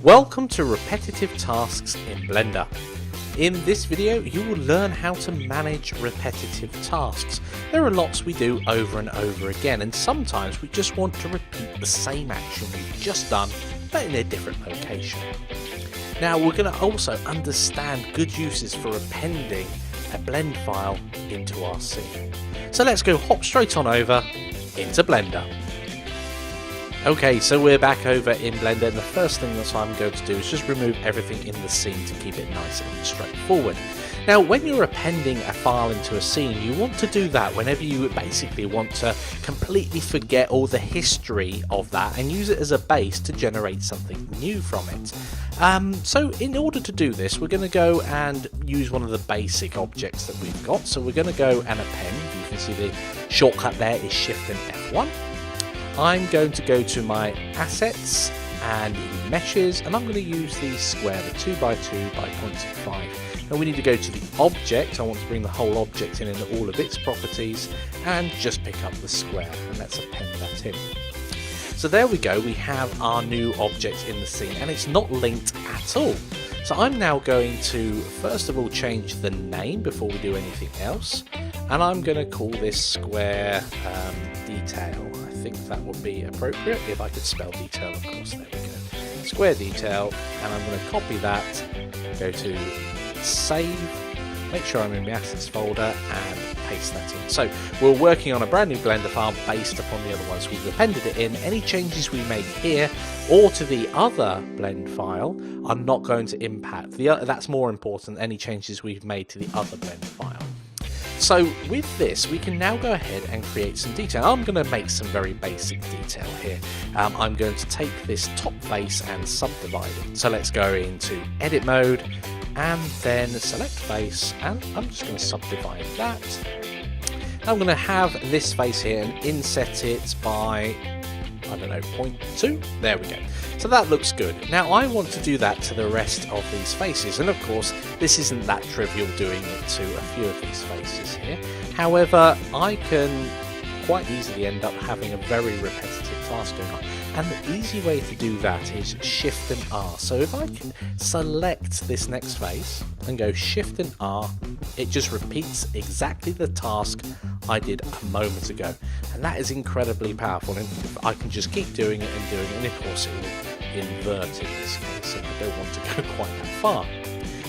Welcome to Repetitive Tasks in Blender. In this video you will learn how to manage repetitive tasks. There are lots we do over and over again, and sometimes we just want to repeat the same action we've just done but in a different location. Now we're going to also understand good uses for appending a blend file into our scene. So let's go hop straight on over into Blender. Okay, so we're back over in Blender, and the first thing that I'm going to do is just remove everything in the scene to keep it nice and straightforward. Now, when you're appending a file into a scene, you want to do that whenever you basically want to completely forget all the history of that and use it as a base to generate something new from it. So in order to do this, we're going to go and use one of the basic objects that we've got. So we're going to go and append. You can see the shortcut there is Shift and F1. I'm going to go to my assets and in meshes, and I'm going to use the square, the 2x2 by 0.25. Now we need to go to the object. I want to bring the whole object in and all of its properties and just pick up the square, and let's append that in. So there we go, we have our new object in the scene, and it's not linked at all. So I'm now going to first of all change the name before we do anything else, and I'm going to call this square detail. I think that would be appropriate if I could spell detail, of course. There we go, square detail, and I'm going to copy that, go to save, make sure I'm in the assets folder and paste that in. So we're working on a brand new Blender file based upon the other ones. We've appended it in. Any changes we make here or to the other blend file are not going to impact that's more important, any changes we've made to the other blend file. So with this, we can now go ahead and create some detail. I'm going to make some very basic detail here. I'm going to take this top face and subdivide it. So let's go into edit mode and then select face, and I'm just going to subdivide that. I'm going to have this face here and inset it by, I don't know, 0.2. There we go. So that looks good. Now I want to do that to the rest of these faces, and of course this isn't that trivial doing it to a few of these faces here. However, I can quite easily end up having a very repetitive task going on, and the easy way to do that is Shift and R. So if I can select this next face and go Shift and R, it just repeats exactly the task I did a moment ago, and that is incredibly powerful. And I can just keep doing it and doing it, and of course it will invert in this case, and I don't want to go quite that far.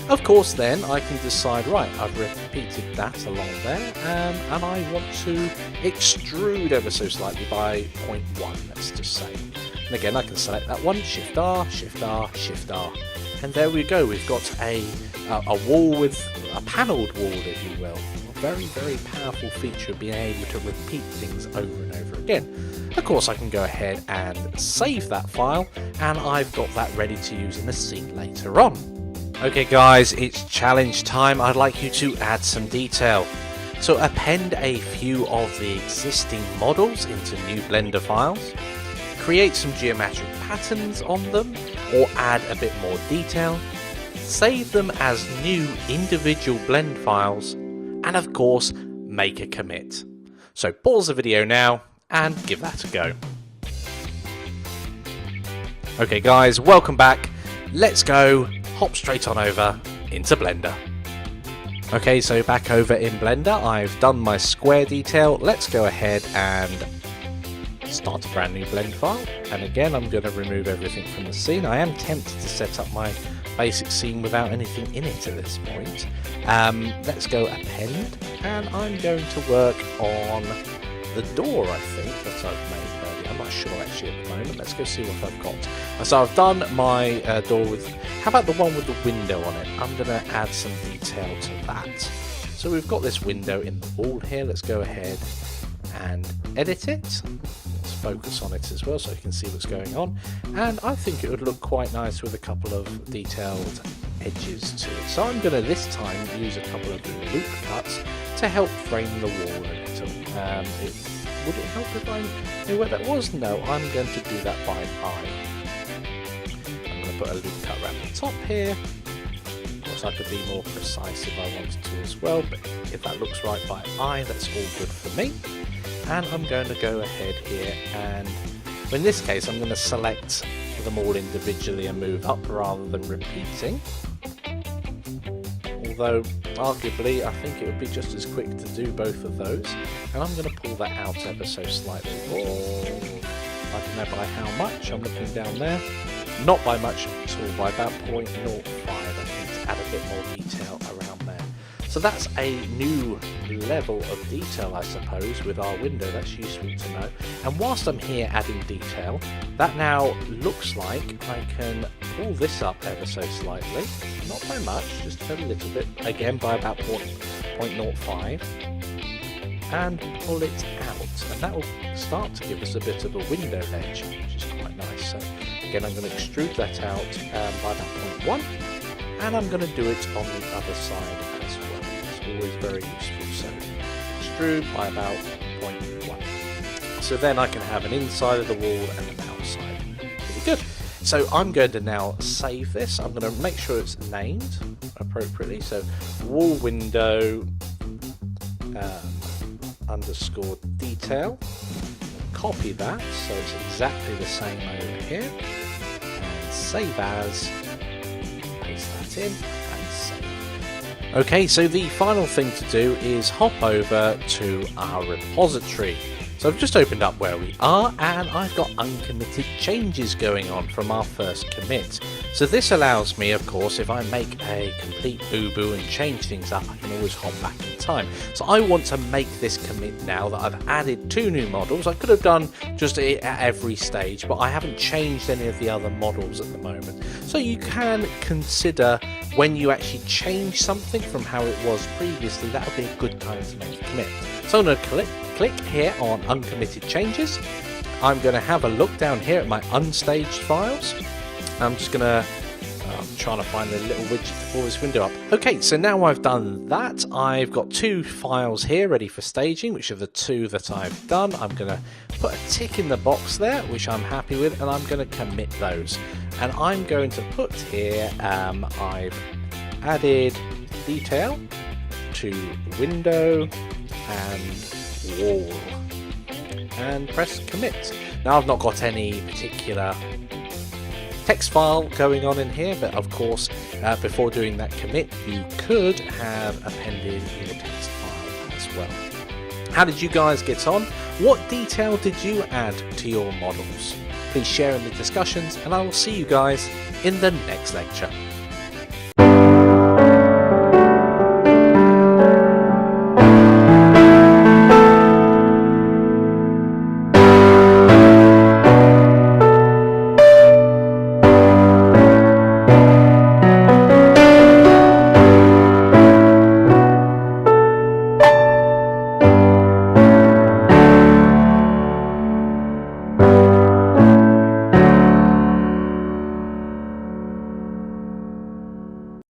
Of course then I can decide, right, I've repeated that along there, and I want to extrude ever so slightly by 0.1, let's just say. And again I can select that one, Shift R, Shift R, Shift R, and there we go, we've got a wall with a panelled wall, if you will. A very, very powerful feature of being able to repeat things over and over again. Of course I can go ahead and save that file, and I've got that ready to use in the scene later on. Okay guys, it's challenge time. I'd like you to add some detail. So append a few of the existing models into new Blender files, create some geometric patterns on them, or add a bit more detail, save them as new individual blend files, and of course make a commit. So pause the video now and give that a go. Okay guys, welcome back. Let's go hop straight on over into Blender. Okay, so back over in Blender, I've done my square detail. Let's go ahead and start a brand new blend file, and again I'm going to remove everything from the scene. I am tempted to set up my basic scene without anything in it at this point. Let's go append, and I'm going to work on the door, I think, that I've made earlier. I'm not sure actually at the moment. Let's go see what I've got. So I've done my door with, how about the one with the window on it? I'm going to add some detail to that. So we've got this window in the wall here. Let's go ahead and edit it. Let's focus on it as well so you can see what's going on. And I think it would look quite nice with a couple of detailed edges to it. So I'm going to this time use a couple of loop cuts to help frame the wall a little. Would it help if I knew where that was? No, I'm going to do that by eye. I'm going to put a loop cut around the top here. Of course I could be more precise if I wanted to as well, but if that looks right by eye, that's all good for me. And I'm going to go ahead here, and in this case I'm going to select them all individually and move up rather than repeating. Although, arguably, I think it would be just as quick to do both of those. And I'm going to pull that out ever so slightly. Oh, I don't know by how much. I'm looking down there. Not by much at all, by about 0.05, I think, to add a bit more detail around there. So that's a new level of detail, I suppose, with our window. That's useful to know. And whilst I'm here adding detail, that now looks like I can pull this up ever so slightly. Not by much, just a little bit. Again, by about 0.05. And pull it out. And that will start to give us a bit of a window edge, which is quite nice. So again, I'm going to extrude that out by about 0.1. And I'm going to do it on the other side as well. It's always very useful. So extrude by about 0.1. So then I can have an inside of the wall and an outside. Pretty good. So I'm going to now save this. I'm going to make sure it's named appropriately. So wall window underscore detail. Copy that so it's exactly the same over here. And save as. Paste that in and save. Okay, so the final thing to do is hop over to our repository. So I've just opened up where we are, and I've got uncommitted changes going on from our first commit. So this allows me, of course, if I make a complete boo-boo and change things up, I can always hop back in time. So I want to make this commit now that I've added 2 new models. I could have done just at every stage, but I haven't changed any of the other models at the moment. So you can consider when you actually change something from how it was previously, that would be a good time to make a commit. So I'm going to click here on uncommitted changes. I'm going to have a look down here at my unstaged files. I'm just going to trying to find the little widget to pull this window up. Okay, so now I've done that, I've got 2 files here ready for staging, which are the 2 that I've done. I'm going to put a tick in the box there, which I'm happy with, and I'm going to commit those. And I'm going to put here, I've added detail to window and wall, and press commit. Now I've not got any particular text file going on in here, but of course before doing that commit you could have appended your text file as well. How did you guys get on? What detail did you add to your models? Please share in the discussions, and I will see you guys in the next lecture.